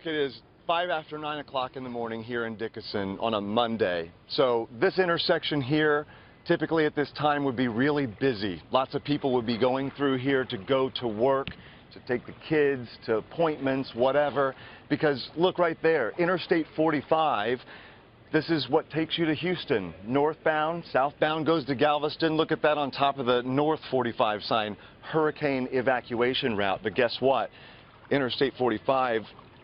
It is 5 after 9 o'clock in the morning here in Dickinson on a Monday. So this intersection here, typically at this time, would be really busy. Lots of people would be going through here to go to work, to take the kids to appointments, whatever. Because look right there, Interstate 45, this is what takes you to Houston. Northbound, southbound goes to Galveston. Look at that on top of the North 45 sign, hurricane evacuation route. But guess what? Interstate 45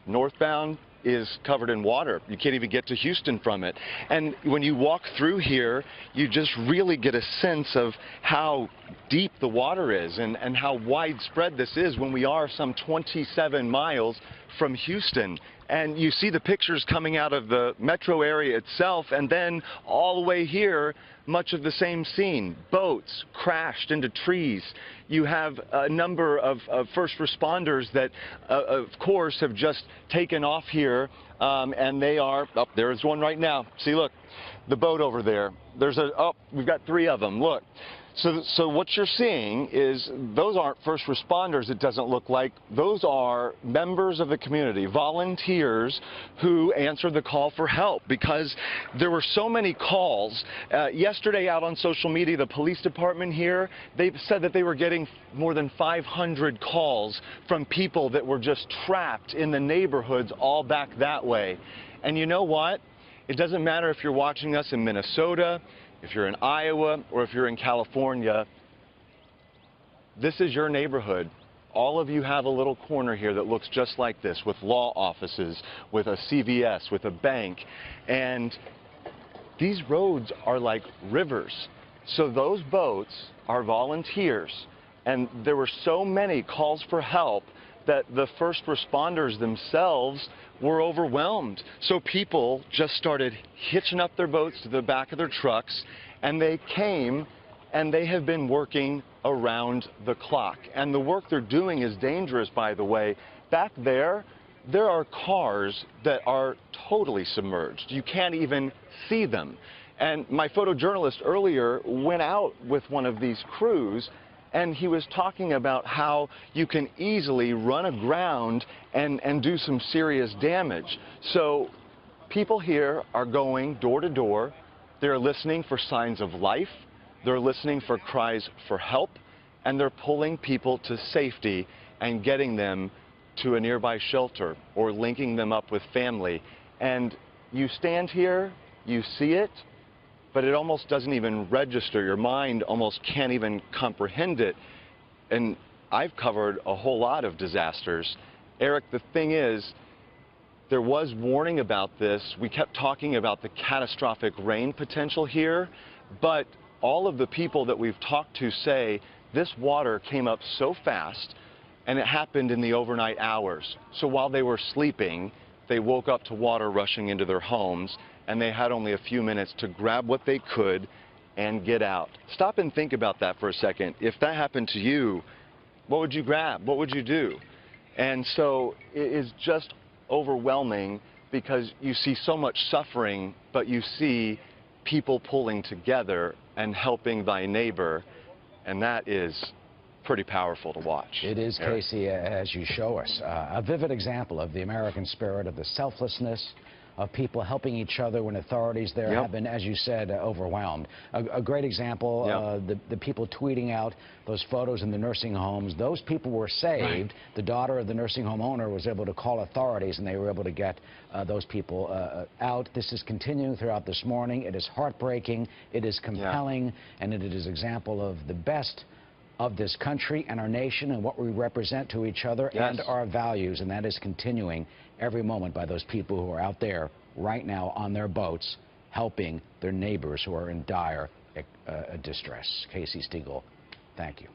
northbound is covered in water. You can't even get to Houston from it. And when you walk through here, you just really get a sense of how deep the water is and how widespread this is when we are some 27 miles from Houston. And you see the pictures coming out of the metro area itself, and then all the way here, much of the same scene. Boats crashed into trees. You have a number of first responders that, of course, have just taken off here, and they are, oh, there's one right now. See, look, the boat over there. We've got 3 of them, look. So what you're seeing is those aren't first responders, it doesn't look like. Those are members of the community, volunteers who answered the call for help because there were so many calls. Yesterday out on social media, the police department here, they said that they were getting more than 500 calls from people that were just trapped in the neighborhoods all back that way. And you know what? It doesn't matter if you're watching us in Minnesota, if you're in Iowa, or if you're in California, this is your neighborhood. All of you have a little corner here that looks just like this, with law offices, with a CVS, with a bank. And these roads are like rivers. So those boats are volunteers. And there were so many calls for help that the first responders themselves were overwhelmed. So people just started hitching up their boats to the back of their trucks, and they came, and they have been working around the clock. And the work they're doing is dangerous, by the way. Back there are cars that are totally submerged. You can't even see them. And my photojournalist earlier went out with one of these crews, and he was talking about how you can easily run aground and do some serious damage. So people here are going door to door. They're listening for signs of life. They're listening for cries for help. And they're pulling people to safety and getting them to a nearby shelter or linking them up with family. And you stand here, you see it, but it almost doesn't even register. Your mind almost can't even comprehend it. And I've covered a whole lot of disasters. Eric, the thing is, there was warning about this. We kept talking about the catastrophic rain potential here, but all of the people that we've talked to say this water came up so fast, and it happened in the overnight hours. So while they were sleeping, they woke up to water rushing into their homes, and they had only a few minutes to grab what they could and get out. Stop and think about that for a second. If that happened to you, what would you grab? What would you do? And so it is just overwhelming because you see so much suffering, but you see people pulling together and helping thy neighbor, and that is pretty powerful to watch. It is, Eric. Casey, as you show us, a vivid example of the American spirit, of the selflessness of people helping each other when authorities there have been, as you said, overwhelmed. A great example, the people tweeting out those photos in the nursing homes. Those people were saved. Right. The daughter of the nursing home owner was able to call authorities, and they were able to get those people out. This is continuing throughout this morning. It is heartbreaking. It is compelling, and it is an example of the best of this country and our nation and what we represent to each other and our values, and that is continuing every moment by those people who are out there right now on their boats helping their neighbors who are in dire distress. Casey, Stegall, thank you.